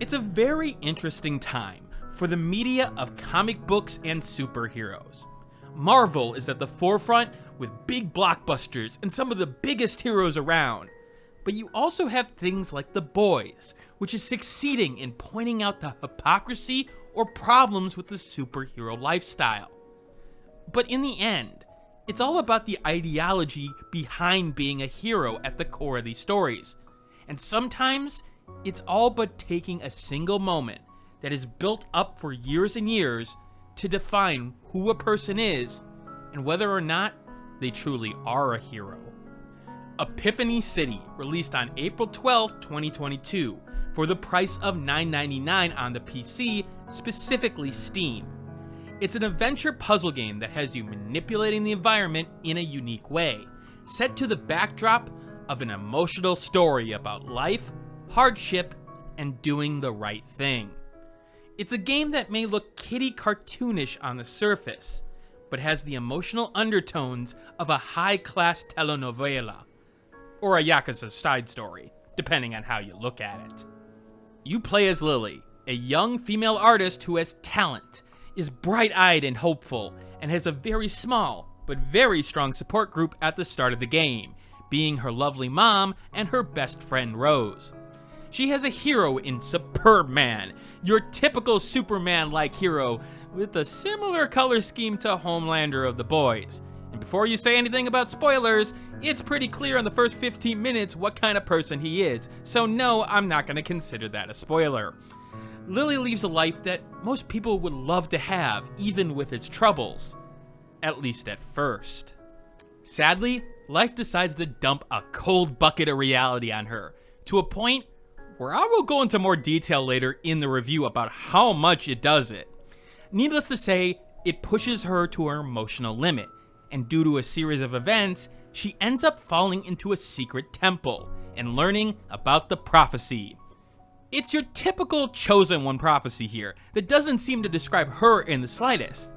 It's a very interesting time for the media of comic books and superheroes. Marvel is at the forefront with big blockbusters and some of the biggest heroes around. But you also have things like The Boys, which is succeeding in pointing out the hypocrisy or problems with the superhero lifestyle. But in the end, it's all about the ideology behind being a hero at the core of these stories. And sometimes, it's all but taking a single moment that is built up for years and years to define who a person is and whether or not they truly are a hero. Epiphany City released on April 12, 2022 for the price of $9.99 on the PC, specifically Steam. It's an adventure puzzle game that has you manipulating the environment in a unique way, set to the backdrop of an emotional story about life, hardship, and doing the right thing. It's a game that may look kiddie cartoonish on the surface, but has the emotional undertones of a high-class telenovela, or a Yakuza side story, depending on how you look at it. You play as Lily, a young female artist who has talent, is bright-eyed and hopeful, and has a very small but very strong support group at the start of the game, being her lovely mom and her best friend Rose. She has a hero in Superb Man, your typical Superman-like hero with a similar color scheme to Homelander of The Boys. And before you say anything about spoilers, it's pretty clear in the first 15 minutes what kind of person he is, so no, I'm not going to consider that a spoiler. Lily lives a life that most people would love to have, even with its troubles. At least at first. Sadly, life decides to dump a cold bucket of reality on her, to a point where I will go into more detail later in the review about how much it does it. Needless to say, it pushes her to her emotional limit, and due to a series of events, she ends up falling into a secret temple and learning about the prophecy. It's your typical chosen one prophecy here that doesn't seem to describe her in the slightest,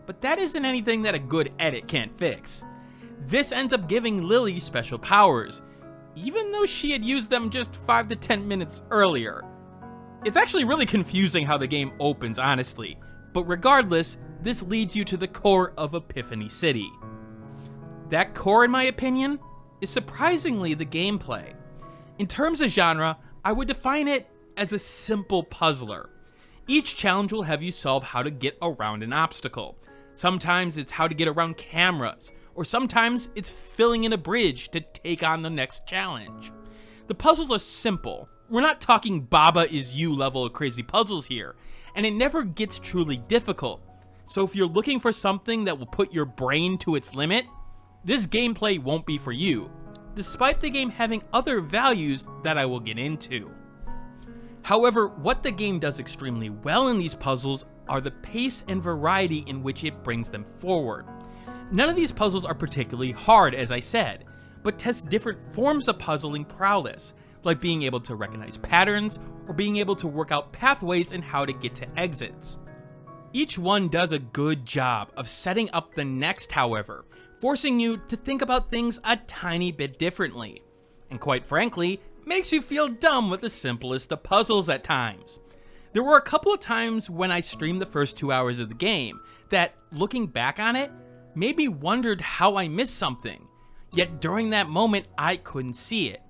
but that isn't anything that a good edit can't fix. This ends up giving Lily special powers, even though she had used them just 5 to 10 minutes earlier. It's actually really confusing how the game opens, honestly, but regardless, this leads you to the core of Epiphany City. That core, in my opinion, is surprisingly the gameplay. In terms of genre, I would define it as a simple puzzler. Each challenge will have you solve how to get around an obstacle. Sometimes it's how to get around cameras, or sometimes it's filling in a bridge to take on the next challenge. The puzzles are simple. We're not talking Baba Is You level of crazy puzzles here, and it never gets truly difficult. So if you're looking for something that will put your brain to its limit, this gameplay won't be for you, despite the game having other values that I will get into. However, what the game does extremely well in these puzzles are the pace and variety in which it brings them forward. None of these puzzles are particularly hard, as I said, but test different forms of puzzling prowess, like being able to recognize patterns or being able to work out pathways and how to get to exits. Each one does a good job of setting up the next, however, forcing you to think about things a tiny bit differently, and quite frankly, makes you feel dumb with the simplest of puzzles at times. There were a couple of times when I streamed the first 2 hours of the game that, looking back on it, made me wondered how I missed something, yet during that moment I couldn't see it.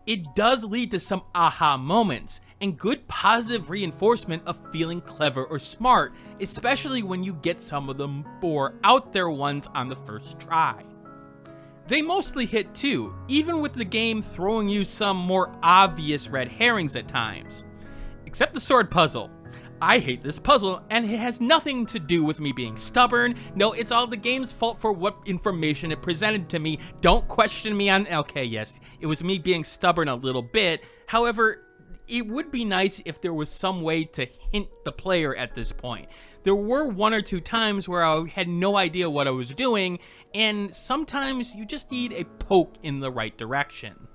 It does lead to some aha moments, and good positive reinforcement of feeling clever or smart, especially when you get some of the more out there ones on the first try. They mostly hit too, even with the game throwing you some more obvious red herrings at times. Except the sword puzzle. I hate this puzzle, and it has nothing to do with me being stubborn. No, it's all the game's fault for what information it presented to me. Don't question me on... Okay, yes, it was me being stubborn a little bit. However, it would be nice if there was some way to hint the player at this point. There were 1 or 2 times where I had no idea what I was doing, and sometimes you just need a poke in the right direction.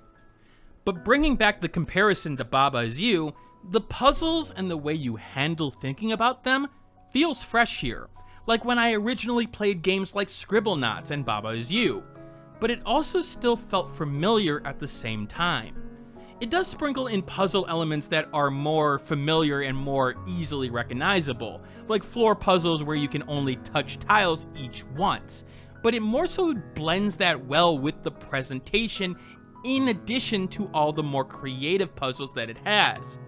But bringing back the comparison to Baba Is You, the puzzles and the way you handle thinking about them feels fresh here, like when I originally played games like Scribblenauts and Baba Is You, but it also still felt familiar at the same time. It does sprinkle in puzzle elements that are more familiar and more easily recognizable, like floor puzzles where you can only touch tiles each once, but it more so blends that well with the presentation in addition to all the more creative puzzles that it has.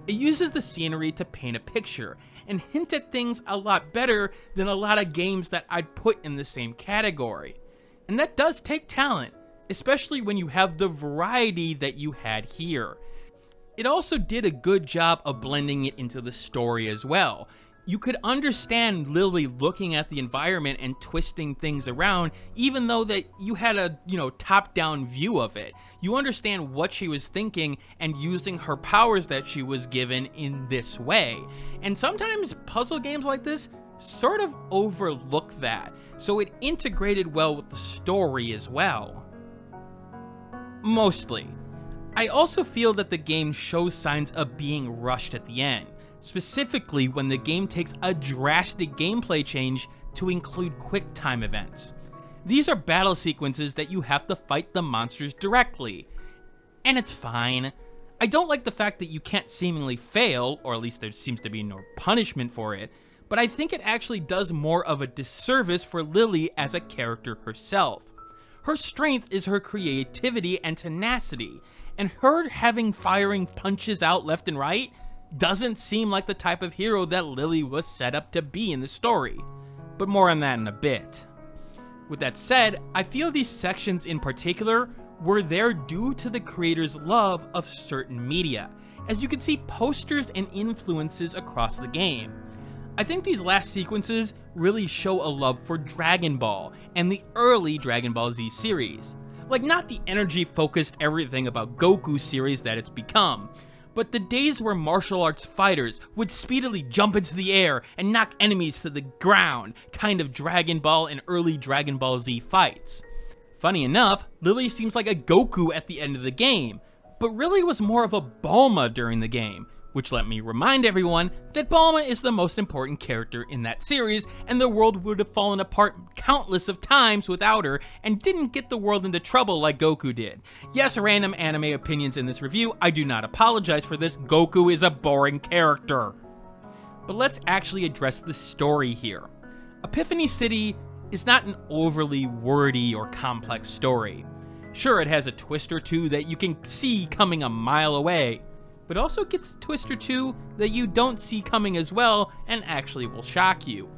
It uses the scenery to paint a picture and hint at things a lot better than a lot of games that I'd put in the same category. And that does take talent, especially when you have the variety that you had here. It also did a good job of blending it into the story as well. You could understand Lily looking at the environment and twisting things around, even though that you had a, top-down view of it. You understand what she was thinking and using her powers that she was given in this way. And sometimes puzzle games like this sort of overlook that, so it integrated well with the story as well. Mostly. I also feel that the game shows signs of being rushed at the end, specifically when the game takes a drastic gameplay change to include quick time events. These are battle sequences that you have to fight the monsters directly, and it's fine. I don't like the fact that you can't seemingly fail, or at least there seems to be no punishment for it, but I think it actually does more of a disservice for Lily as a character herself. Her strength is her creativity and tenacity, and her having firing punches out left and right doesn't seem like the type of hero that Lily was set up to be in the story. But more on that in a bit. With that said, I feel these sections in particular were there due to the creator's love of certain media, as you can see posters and influences across the game. I think these last sequences really show a love for Dragon Ball and the early Dragon Ball Z series. Like, not the energy-focused everything about Goku series that it's become, but the days where martial arts fighters would speedily jump into the air and knock enemies to the ground, kind of Dragon Ball and early Dragon Ball Z fights. Funny enough, Lily seems like a Goku at the end of the game, but really was more of a Bulma during the game, which let me remind everyone that Bulma is the most important character in that series, and the world would have fallen apart countless of times without her, and didn't get the world into trouble like Goku did. Yes, random anime opinions in this review, I do not apologize for this, Goku is a boring character. But let's actually address the story here. Epiphany City is not an overly wordy or complex story. Sure, it has a twist or two that you can see coming a mile away, but also gets a twist or two that you don't see coming as well and actually will shock you.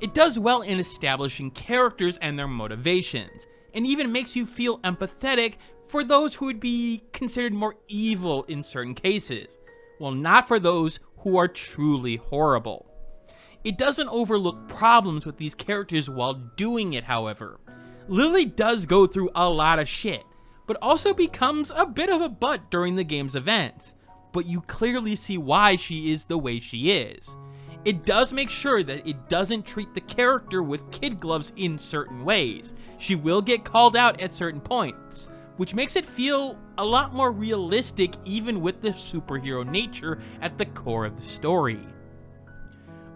It does well in establishing characters and their motivations, and even makes you feel empathetic for those who would be considered more evil in certain cases, while not for those who are truly horrible. It doesn't overlook problems with these characters while doing it, however. Lily does go through a lot of shit, but also becomes a bit of a butt during the game's events. But you clearly see why she is the way she is. It does make sure that it doesn't treat the character with kid gloves in certain ways. She will get called out at certain points, which makes it feel a lot more realistic even with the superhero nature at the core of the story.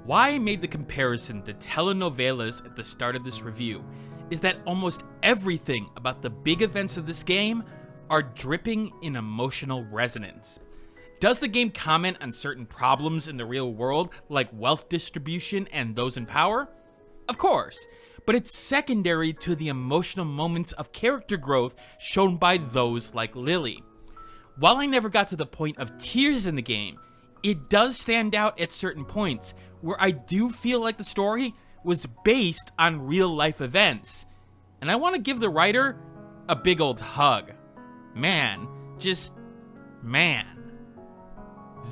Why I made the comparison to telenovelas at the start of this review is that almost everything about the big events of this game are dripping in emotional resonance. Does the game comment on certain problems in the real world, like wealth distribution and those in power? Of course, but it's secondary to the emotional moments of character growth shown by those like Lily. While I never got to the point of tears in the game, it does stand out at certain points where I do feel like the story was based on real life events. And I want to give the writer a big old hug. Man.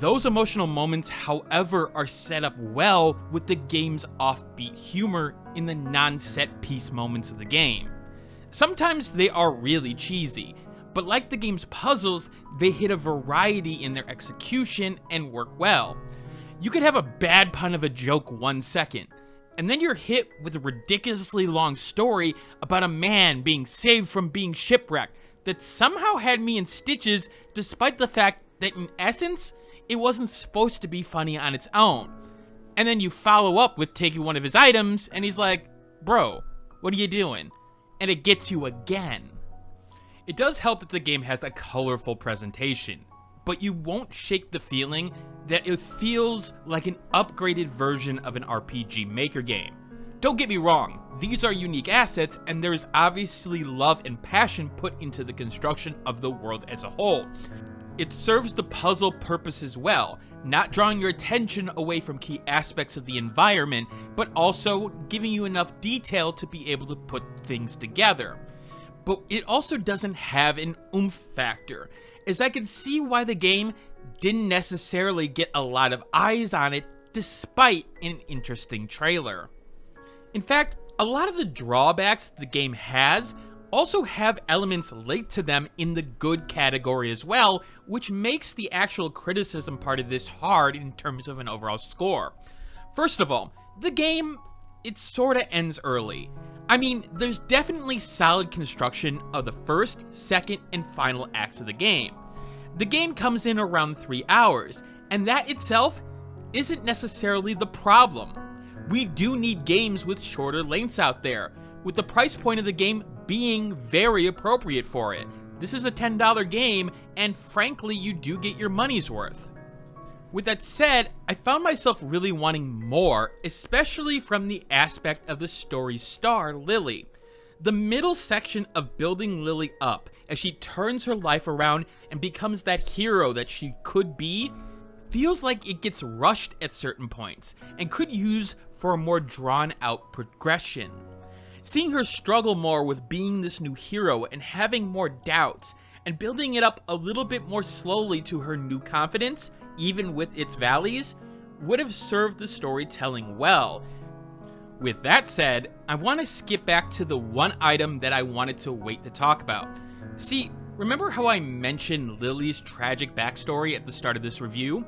Those emotional moments, however, are set up well with the game's offbeat humor in the non-set piece moments of the game. Sometimes they are really cheesy, but like the game's puzzles, they hit a variety in their execution and work well. You could have a bad pun of a joke 1 second, and then you're hit with a ridiculously long story about a man being saved from being shipwrecked that somehow had me in stitches despite the fact that in essence, it wasn't supposed to be funny on its own. And then you follow up with taking one of his items, and he's like, bro, what are you doing? And it gets you again. It does help that the game has a colorful presentation, but you won't shake the feeling that it feels like an upgraded version of an RPG Maker game. Don't get me wrong, these are unique assets, and there is obviously love and passion put into the construction of the world as a whole. It serves the puzzle purposes well, not drawing your attention away from key aspects of the environment, but also giving you enough detail to be able to put things together. But it also doesn't have an oomph factor, as I can see why the game didn't necessarily get a lot of eyes on it despite an interesting trailer. In fact, a lot of the drawbacks the game has also have elements linked to them in the good category as well, which makes the actual criticism part of this hard in terms of an overall score. First of all, the game, it sorta ends early. I mean, there's definitely solid construction of the first, second, and final acts of the game. The game comes in around 3 hours, and that itself isn't necessarily the problem. We do need games with shorter lengths out there, with the price point of the game being very appropriate for it. This is a $10 game, and frankly, you do get your money's worth. With that said, I found myself really wanting more, especially from the aspect of the story's star, Lily. The middle section of building Lily up as she turns her life around and becomes that hero that she could be feels like it gets rushed at certain points and could use for a more drawn out progression. Seeing her struggle more with being this new hero and having more doubts and building it up a little bit more slowly to her new confidence, even with its valleys, would have served the storytelling well. With that said, I want to skip back to the one item that I wanted to wait to talk about. See, remember how I mentioned Lily's tragic backstory at the start of this review?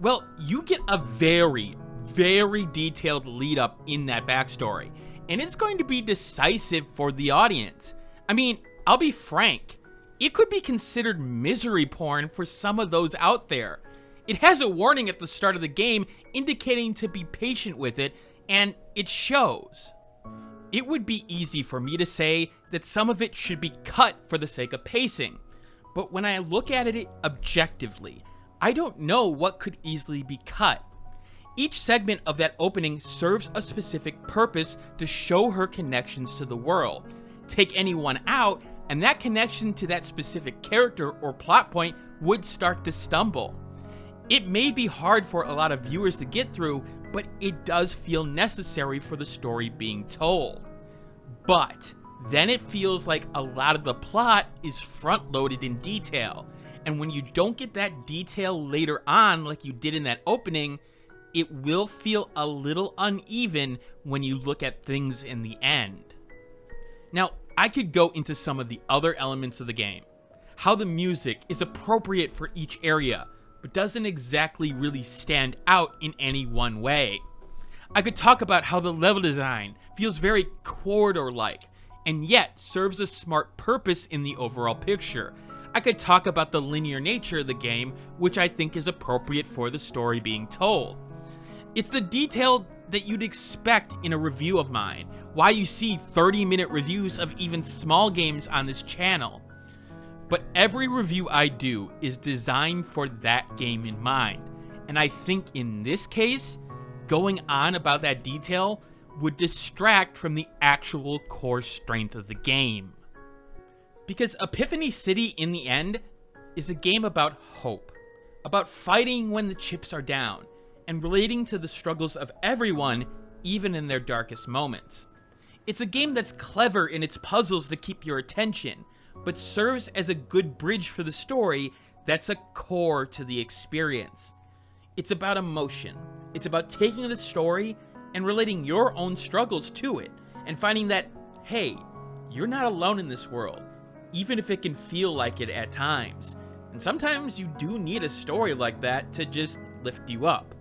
Well, you get a very, very detailed lead up in that backstory, and it's going to be decisive for the audience. I mean, I'll be frank, it could be considered misery porn for some of those out there. It has a warning at the start of the game indicating to be patient with it, and it shows. It would be easy for me to say that some of it should be cut for the sake of pacing, but when I look at it objectively, I don't know what could easily be cut. Each segment of that opening serves a specific purpose to show her connections to the world. Take anyone out, and that connection to that specific character or plot point would start to stumble. It may be hard for a lot of viewers to get through, but it does feel necessary for the story being told. But then it feels like a lot of the plot is front-loaded in detail, and when you don't get that detail later on like you did in that opening, it will feel a little uneven when you look at things in the end. Now, I could go into some of the other elements of the game. How the music is appropriate for each area, but doesn't exactly really stand out in any one way. I could talk about how the level design feels very corridor-like, and yet serves a smart purpose in the overall picture. I could talk about the linear nature of the game, which I think is appropriate for the story being told. It's the detail that you'd expect in a review of mine, why you see 30-minute reviews of even small games on this channel. But every review I do is designed for that game in mind, and I think in this case, going on about that detail would distract from the actual core strength of the game. Because Epiphany City, in the end, is a game about hope, about fighting when the chips are down, and relating to the struggles of everyone, even in their darkest moments. It's a game that's clever in its puzzles to keep your attention, but serves as a good bridge for the story that's a core to the experience. It's about emotion. It's about taking the story and relating your own struggles to it, and finding that, hey, you're not alone in this world, even if it can feel like it at times. And sometimes you do need a story like that to just lift you up.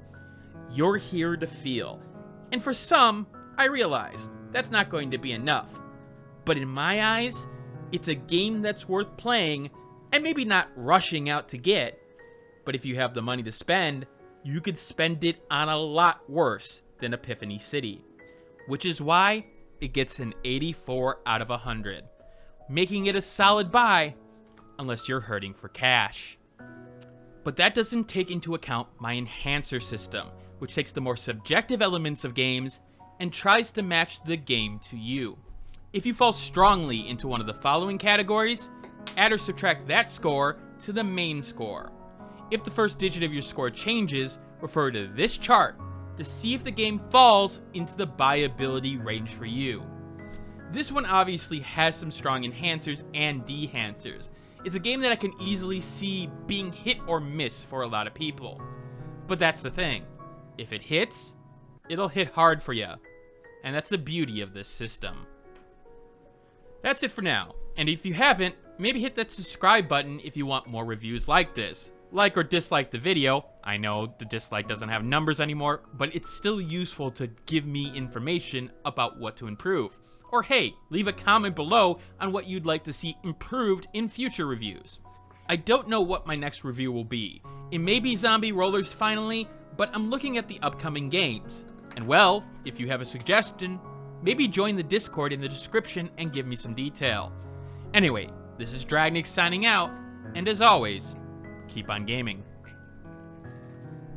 You're here to feel. And for some, I realize that's not going to be enough. But in my eyes, it's a game that's worth playing and maybe not rushing out to get. But if you have the money to spend, you could spend it on a lot worse than Epiphany City. Which is why it gets an 84 out of 100. making it a solid buy unless you're hurting for cash. But that doesn't take into account my enhancer system, which takes the more subjective elements of games and tries to match the game to you. If you fall strongly into one of the following categories, add or subtract that score to the main score. If the first digit of your score changes, refer to this chart to see if the game falls into the buyability range for you. This one obviously has some strong enhancers and dehancers. It's a game that I can easily see being hit or miss for a lot of people. But that's the thing. If it hits, it'll hit hard for you. And that's the beauty of this system. That's it for now. And if you haven't, maybe hit that subscribe button if you want more reviews like this. Like or dislike the video. I know the dislike doesn't have numbers anymore, but it's still useful to give me information about what to improve. Or hey, leave a comment below on what you'd like to see improved in future reviews. I don't know what my next review will be. It may be Zombie Rollers finally, but I'm looking at the upcoming games. And well, if you have a suggestion, maybe join the Discord in the description and give me some detail. Anyway, this is Dragnix signing out, and as always, keep on gaming.